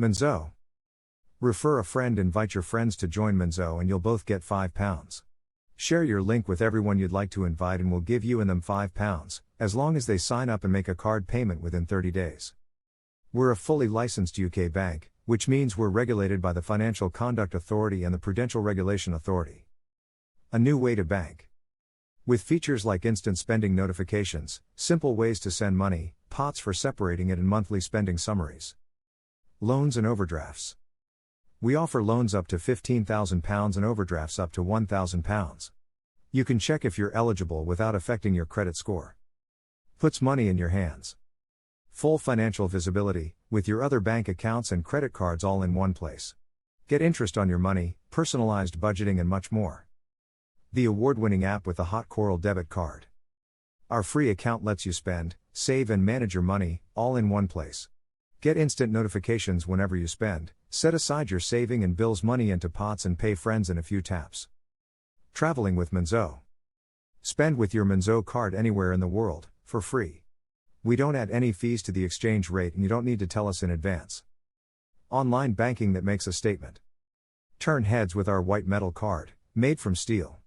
Monzo. Refer a friend, invite your friends to join Monzo and you'll both get £5. Share your link with everyone you'd like to invite and we'll give you and them £5, as long as they sign up and make a card payment within 30 days. We're a fully licensed UK bank, which means we're regulated by the Financial Conduct Authority and the Prudential Regulation Authority. A new way to bank. With features like instant spending notifications, simple ways to send money, pots for separating it, and monthly spending summaries. Loans and overdrafts. We offer loans up to £15,000 and overdrafts up to £1,000. You can check if you're eligible without affecting your credit score. Puts money in your hands. Full financial visibility, with your other bank accounts and credit cards all in one place. Get interest on your money, personalized budgeting, and much more. The award-winning app with the Hot Coral debit card. Our free account lets you spend, save, and manage your money, all in one place. Get instant notifications whenever you spend, set aside your saving and bills money into pots, and pay friends in a few taps. Traveling with Monzo. Spend with your Monzo card anywhere in the world, for free. We don't add any fees to the exchange rate and you don't need to tell us in advance. Online banking that makes a statement. Turn heads with our white metal card, made from steel.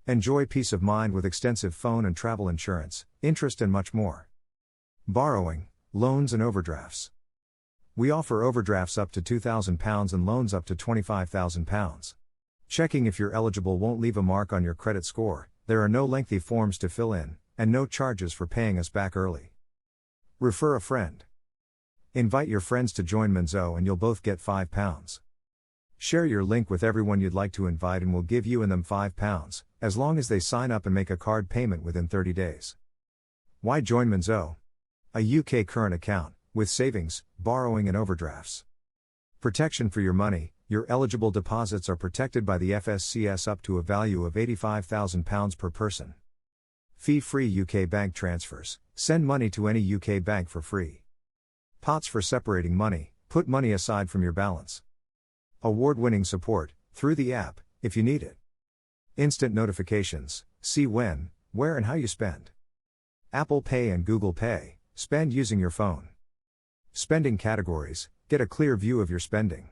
Enjoy peace of mind with extensive phone and travel insurance, interest, and much more. Borrowing, loans, and overdrafts. We offer overdrafts up to £2,000 and loans up to £25,000. Checking if you're eligible won't leave a mark on your credit score, there are no lengthy forms to fill in, and no charges for paying us back early. Refer a friend. Invite your friends to join Monzo and you'll both get £5. Share your link with everyone you'd like to invite and we'll give you and them £5, as long as they sign up and make a card payment within 30 days. Why join Monzo? A UK current account, with savings, borrowing, and overdrafts. Protection for your money. Your eligible deposits are protected by the FSCS up to a value of £85,000 per person. Fee-free UK bank transfers. Send money to any UK bank for free. Pots for separating money. Put money aside from your balance. Award-winning support, through the app, if you need it. Instant notifications. See when, where, and how you spend. Apple Pay and Google Pay. Spend using your phone. Spending categories. Get a clear view of your spending.